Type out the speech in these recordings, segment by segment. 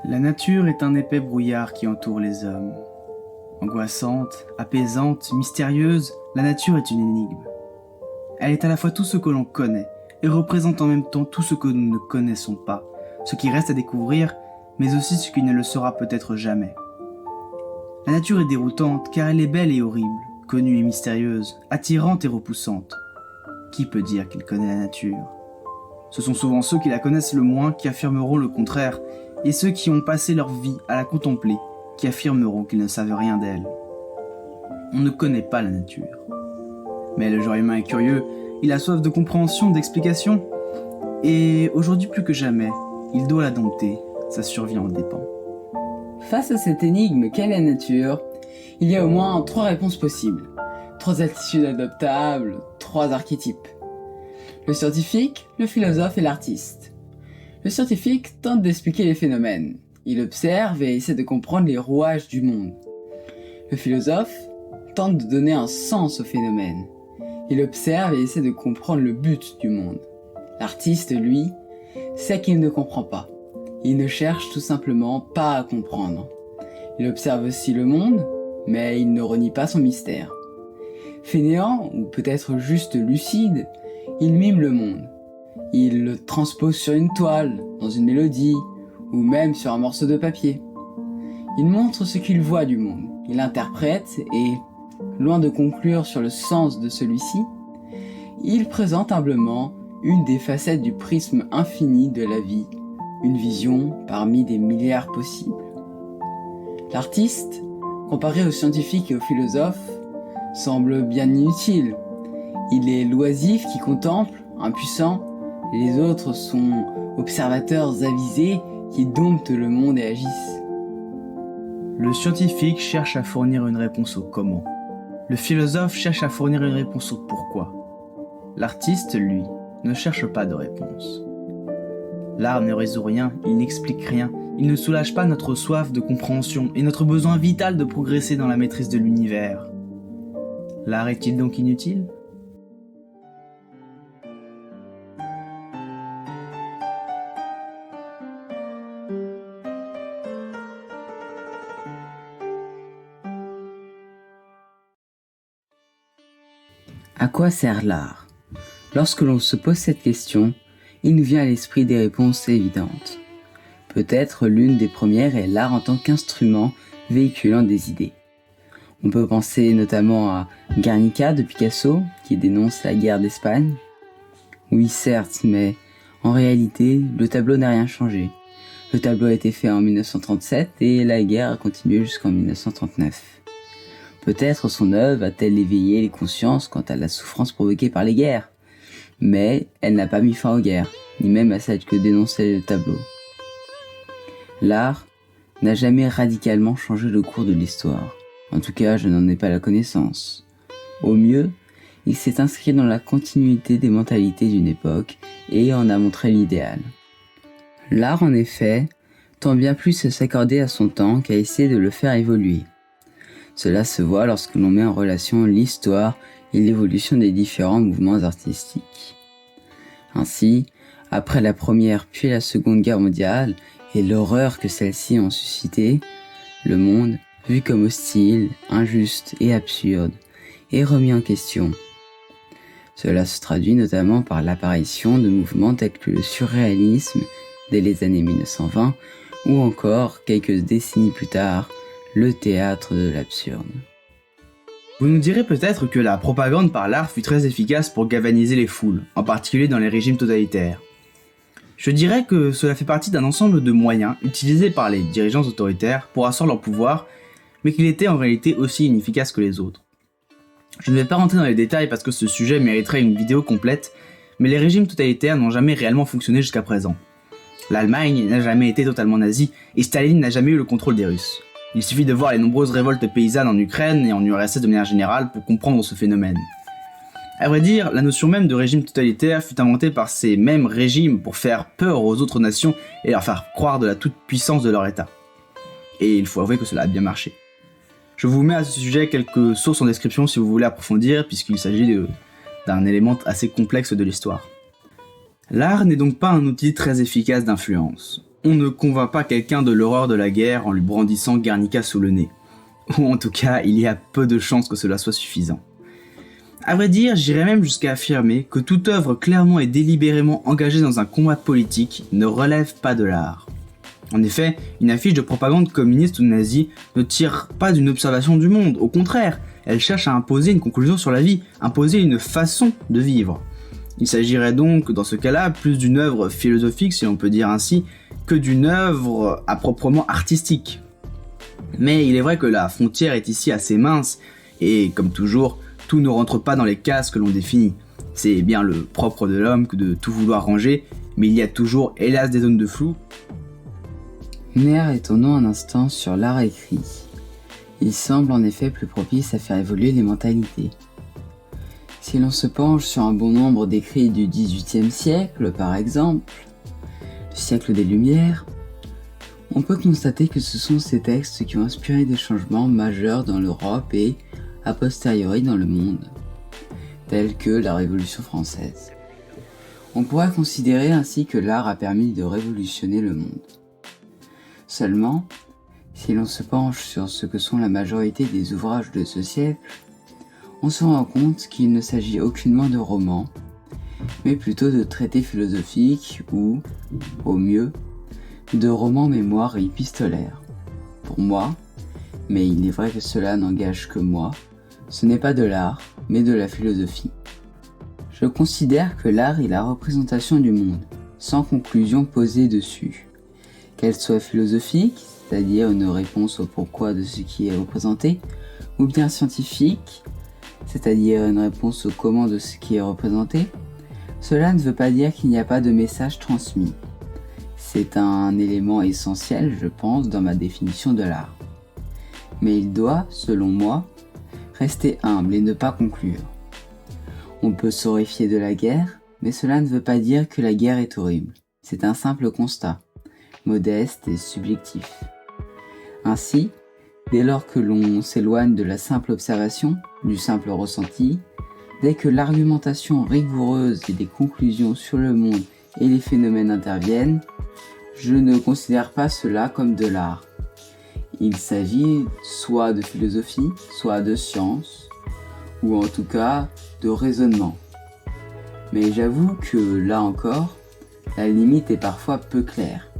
La nature est un épais brouillard qui entoure les hommes. Angoissante, apaisante, mystérieuse, la nature est une énigme. Elle est à la fois tout ce que l'on connaît et représente en même temps tout ce que nous ne connaissons pas, ce qui reste à découvrir, mais aussi ce qui ne le sera peut-être jamais. La nature est déroutante car elle est belle et horrible, connue et mystérieuse, attirante et repoussante. Qui peut dire qu'il connaît la nature ? Ce sont souvent ceux qui la connaissent le moins qui affirmeront le contraire, et ceux qui ont passé leur vie à la contempler, qui affirmeront qu'ils ne savent rien d'elle. On ne connaît pas la nature. Mais le genre humain est curieux, il a soif de compréhension, d'explication, et aujourd'hui plus que jamais, il doit la dompter, sa survie en dépend. Face à cette énigme qu'est la nature, il y a au moins 3 réponses possibles, 3 attitudes adoptables, 3 archétypes. Le scientifique, le philosophe et l'artiste. Le scientifique tente d'expliquer les phénomènes. Il observe et essaie de comprendre les rouages du monde. Le philosophe tente de donner un sens aux phénomènes. Il observe et essaie de comprendre le but du monde. L'artiste, lui, sait qu'il ne comprend pas. Il ne cherche tout simplement pas à comprendre. Il observe aussi le monde, mais il ne renie pas son mystère. Fainéant, ou peut-être juste lucide, il mime le monde. Il le transpose sur une toile, dans une mélodie, ou même sur un morceau de papier. Il montre ce qu'il voit du monde. Il l'interprète et, loin de conclure sur le sens de celui-ci, il présente humblement une des facettes du prisme infini de la vie, une vision parmi des milliards possibles. L'artiste, comparé au scientifique et au philosophe, semble bien inutile. Il est l'oisif qui contemple, impuissant, et les autres sont observateurs avisés qui domptent le monde et agissent. Le scientifique cherche à fournir une réponse au comment. Le philosophe cherche à fournir une réponse au pourquoi. L'artiste, lui, ne cherche pas de réponse. L'art ne résout rien, il n'explique rien, il ne soulage pas notre soif de compréhension et notre besoin vital de progresser dans la maîtrise de l'univers. L'art est-il donc inutile ? À quoi sert l'art ? Lorsque l'on se pose cette question, il nous vient à l'esprit des réponses évidentes. Peut-être l'une des premières est l'art en tant qu'instrument véhiculant des idées. On peut penser notamment à Guernica de Picasso, qui dénonce la guerre d'Espagne. Oui, certes, mais en réalité, le tableau n'a rien changé. Le tableau a été fait en 1937 et la guerre a continué jusqu'en 1939. Peut-être son œuvre a-t-elle éveillé les consciences quant à la souffrance provoquée par les guerres, mais elle n'a pas mis fin aux guerres, ni même à celle que dénonçait le tableau. L'art n'a jamais radicalement changé le cours de l'histoire. En tout cas, je n'en ai pas la connaissance. Au mieux, il s'est inscrit dans la continuité des mentalités d'une époque et en a montré l'idéal. L'art, en effet, tend bien plus à s'accorder à son temps qu'à essayer de le faire évoluer. Cela se voit lorsque l'on met en relation l'histoire et l'évolution des différents mouvements artistiques. Ainsi, après la Première puis la Seconde Guerre mondiale et l'horreur que celles-ci ont suscité, le monde, vu comme hostile, injuste et absurde, est remis en question. Cela se traduit notamment par l'apparition de mouvements tels que le surréalisme dès les années 1920 ou encore, quelques décennies plus tard, le théâtre de l'absurde. Vous nous direz peut-être que la propagande par l'art fut très efficace pour galvaniser les foules, en particulier dans les régimes totalitaires. Je dirais que cela fait partie d'un ensemble de moyens utilisés par les dirigeants autoritaires pour asseoir leur pouvoir, mais qu'il était en réalité aussi inefficace que les autres. Je ne vais pas rentrer dans les détails parce que ce sujet mériterait une vidéo complète, mais les régimes totalitaires n'ont jamais réellement fonctionné jusqu'à présent. L'Allemagne n'a jamais été totalement nazie, et Staline n'a jamais eu le contrôle des Russes. Il suffit de voir les nombreuses révoltes paysannes en Ukraine et en URSS de manière générale pour comprendre ce phénomène. À vrai dire, la notion même de régime totalitaire fut inventée par ces mêmes régimes pour faire peur aux autres nations et leur faire croire de la toute-puissance de leur État. Et il faut avouer que cela a bien marché. Je vous mets à ce sujet quelques sources en description si vous voulez approfondir, puisqu'il s'agit d'un élément assez complexe de l'histoire. L'art n'est donc pas un outil très efficace d'influence. on ne convainc pas quelqu'un de l'horreur de la guerre en lui brandissant Guernica sous le nez. Ou en tout cas, il y a peu de chances que cela soit suffisant. À vrai dire, j'irais même jusqu'à affirmer que toute œuvre clairement et délibérément engagée dans un combat politique ne relève pas de l'art. En effet, une affiche de propagande communiste ou nazie ne tire pas d'une observation du monde, au contraire, elle cherche à imposer une conclusion sur la vie, imposer une façon de vivre. Il s'agirait donc, dans ce cas-là, plus d'une œuvre philosophique, si l'on peut dire ainsi, que d'une œuvre à proprement artistique. Mais il est vrai que la frontière est ici assez mince, et comme toujours, tout ne rentre pas dans les cases que l'on définit. C'est bien le propre de l'homme que de tout vouloir ranger, mais il y a toujours, hélas, des zones de flou. Mais arrêtons-nous un instant sur l'art écrit. Il semble en effet plus propice à faire évoluer les mentalités. Si l'on se penche sur un bon nombre d'écrits du XVIIIe siècle, par exemple, le siècle des Lumières, on peut constater que ce sont ces textes qui ont inspiré des changements majeurs dans l'Europe et, a posteriori, dans le monde, tels que la Révolution française. On pourrait considérer ainsi que l'art a permis de révolutionner le monde. Seulement, si l'on se penche sur ce que sont la majorité des ouvrages de ce siècle, on se rend compte qu'il ne s'agit aucunement de romans, mais plutôt de traités philosophiques ou, au mieux, de romans mémoires et épistolaires. Pour moi, mais il est vrai que cela n'engage que moi, ce n'est pas de l'art, mais de la philosophie. Je considère que l'art est la représentation du monde, sans conclusion posée dessus. Qu'elle soit philosophique, c'est-à-dire une réponse au pourquoi de ce qui est représenté, ou bien scientifique, c'est-à-dire une réponse au comment de ce qui est représenté, cela ne veut pas dire qu'il n'y a pas de message transmis. C'est un élément essentiel, je pense, dans ma définition de l'art. Mais il doit, selon moi, rester humble et ne pas conclure. On peut s'horrifier de la guerre, mais cela ne veut pas dire que la guerre est horrible. C'est un simple constat, modeste et subjectif. Ainsi, dès lors que l'on s'éloigne de la simple observation, du simple ressenti, dès que l'argumentation rigoureuse et des conclusions sur le monde et les phénomènes interviennent, je ne considère pas cela comme de l'art. Il s'agit soit de philosophie, soit de science, ou en tout cas de raisonnement. Mais j'avoue que là encore, la limite est parfois peu claire,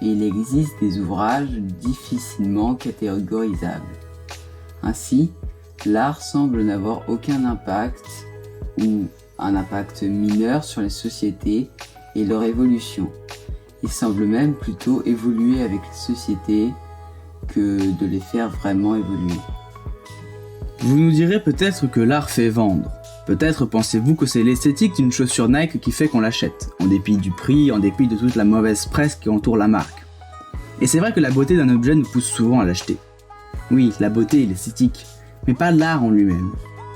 et il existe des ouvrages difficilement catégorisables. Ainsi, l'art semble n'avoir aucun impact, ou un impact mineur sur les sociétés et leur évolution. Il semble même plutôt évoluer avec les sociétés que de les faire vraiment évoluer. Vous nous direz peut-être que l'art fait vendre. Peut-être pensez-vous que c'est l'esthétique d'une chaussure Nike qui fait qu'on l'achète, en dépit du prix, en dépit de toute la mauvaise presse qui entoure la marque. Et c'est vrai que la beauté d'un objet nous pousse souvent à l'acheter. Oui, la beauté et l'esthétique, mais pas l'art en lui-même.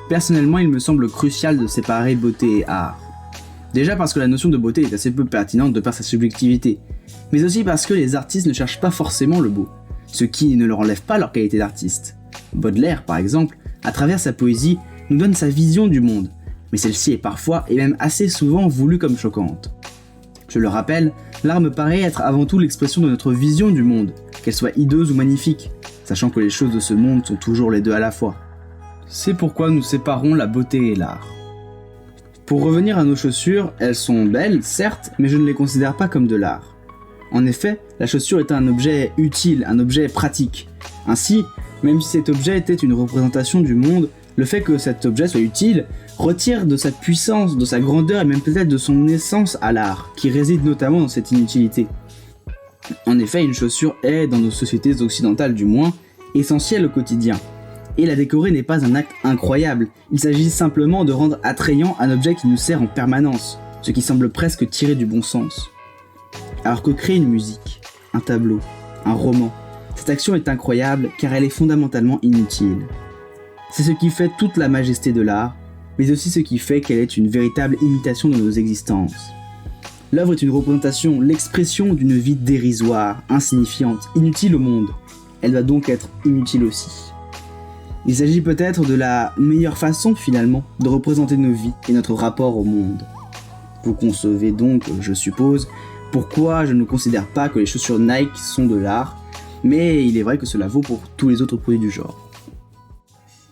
Personnellement, il me semble crucial de séparer beauté et art. Déjà parce que la notion de beauté est assez peu pertinente de par sa subjectivité, mais aussi parce que les artistes ne cherchent pas forcément le beau, ce qui ne leur enlève pas leur qualité d'artiste. Baudelaire, par exemple, à travers sa poésie, nous donne sa vision du monde, mais celle-ci est parfois et même assez souvent voulue comme choquante. Je le rappelle, l'art me paraît être avant tout l'expression de notre vision du monde, qu'elle soit hideuse ou magnifique, sachant que les choses de ce monde sont toujours les deux à la fois. C'est pourquoi nous séparons la beauté et l'art. Pour revenir à nos chaussures, elles sont belles, certes, mais je ne les considère pas comme de l'art. En effet, la chaussure est un objet utile, un objet pratique. Ainsi, même si cet objet était une représentation du monde, le fait que cet objet soit utile retire de sa puissance, de sa grandeur et même peut-être de son essence à l'art, qui réside notamment dans cette inutilité. En effet, une chaussure est, dans nos sociétés occidentales du moins, essentielle au quotidien. Et la décorer n'est pas un acte incroyable, il s'agit simplement de rendre attrayant un objet qui nous sert en permanence, ce qui semble presque tiré du bon sens. Alors que créer une musique, un tableau, un roman, cette action est incroyable car elle est fondamentalement inutile. C'est ce qui fait toute la majesté de l'art, mais aussi ce qui fait qu'elle est une véritable imitation de nos existences. L'œuvre est une représentation, l'expression d'une vie dérisoire, insignifiante, inutile au monde. Elle va donc être inutile aussi. Il s'agit peut-être de la meilleure façon finalement de représenter nos vies et notre rapport au monde. Vous concevez donc, je suppose, pourquoi je ne considère pas que les chaussures Nike sont de l'art, mais il est vrai que cela vaut pour tous les autres produits du genre.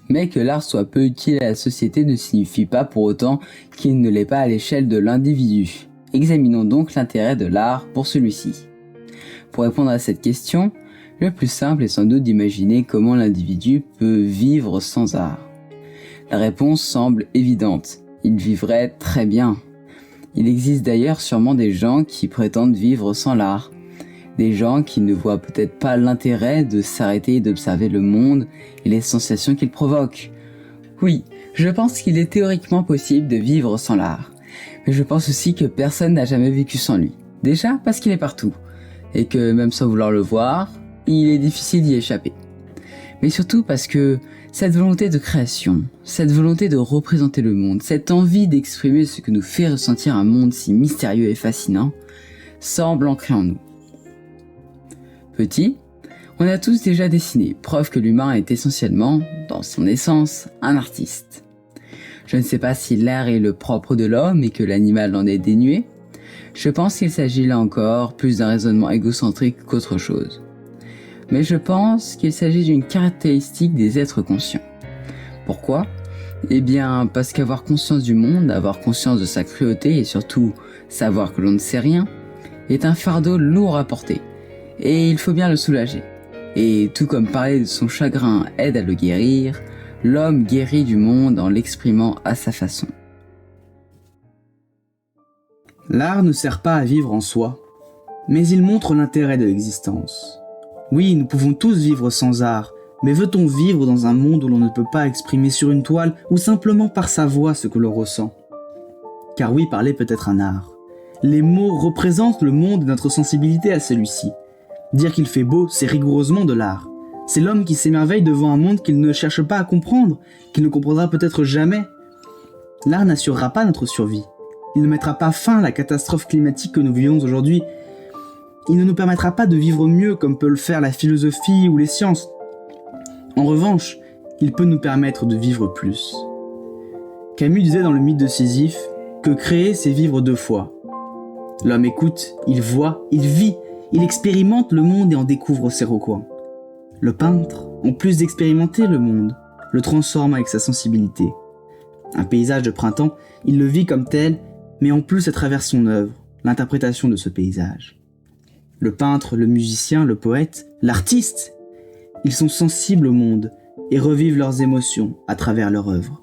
Mais que l'art soit peu utile à la société ne signifie pas pour autant qu'il ne l'est pas à l'échelle de l'individu. Examinons donc l'intérêt de l'art pour celui-ci. Pour répondre à cette question, le plus simple est sans doute d'imaginer comment l'individu peut vivre sans art. La réponse semble évidente. Il vivrait très bien. Il existe d'ailleurs sûrement des gens qui prétendent vivre sans l'art. Des gens qui ne voient peut-être pas l'intérêt de s'arrêter et d'observer le monde et les sensations qu'il provoque. Oui, je pense qu'il est théoriquement possible de vivre sans l'art. Mais je pense aussi que personne n'a jamais vécu sans lui. Déjà parce qu'il est partout. Et que même sans vouloir le voir, il est difficile d'y échapper. Mais surtout parce que cette volonté de création, cette volonté de représenter le monde, cette envie d'exprimer ce que nous fait ressentir un monde si mystérieux et fascinant, semble ancrée en nous. Petit, on a tous déjà dessiné, preuve que l'humain est essentiellement, dans son essence, un artiste. Je ne sais pas si l'art est le propre de l'homme et que l'animal en est dénué. Je pense qu'il s'agit là encore plus d'un raisonnement égocentrique qu'autre chose. Mais je pense qu'il s'agit d'une caractéristique des êtres conscients. Pourquoi ? Eh bien, parce qu'avoir conscience du monde, avoir conscience de sa cruauté et surtout savoir que l'on ne sait rien, est un fardeau lourd à porter. Et il faut bien le soulager. Et tout comme parler de son chagrin aide à le guérir, l'homme guérit du monde en l'exprimant à sa façon. L'art ne sert pas à vivre en soi, mais il montre l'intérêt de l'existence. Oui, nous pouvons tous vivre sans art, mais veut-on vivre dans un monde où l'on ne peut pas exprimer sur une toile ou simplement par sa voix ce que l'on ressent ? Car oui, parler peut être un art. Les mots représentent le monde et notre sensibilité à celui-ci. Dire qu'il fait beau, c'est rigoureusement de l'art. C'est l'homme qui s'émerveille devant un monde qu'il ne cherche pas à comprendre, qu'il ne comprendra peut-être jamais. L'art n'assurera pas notre survie. Il ne mettra pas fin à la catastrophe climatique que nous vivons aujourd'hui. Il ne nous permettra pas de vivre mieux comme peut le faire la philosophie ou les sciences. En revanche, il peut nous permettre de vivre plus. Camus disait dans le mythe de Sisyphe que créer, c'est vivre deux fois. L'homme écoute, il voit, il vit, il expérimente le monde et en découvre ses recoins. Le peintre, en plus d'expérimenter le monde, le transforme avec sa sensibilité. Un paysage de printemps, il le vit comme tel, mais en plus à travers son œuvre, l'interprétation de ce paysage. Le peintre, le musicien, le poète, l'artiste, ils sont sensibles au monde et revivent leurs émotions à travers leur œuvre.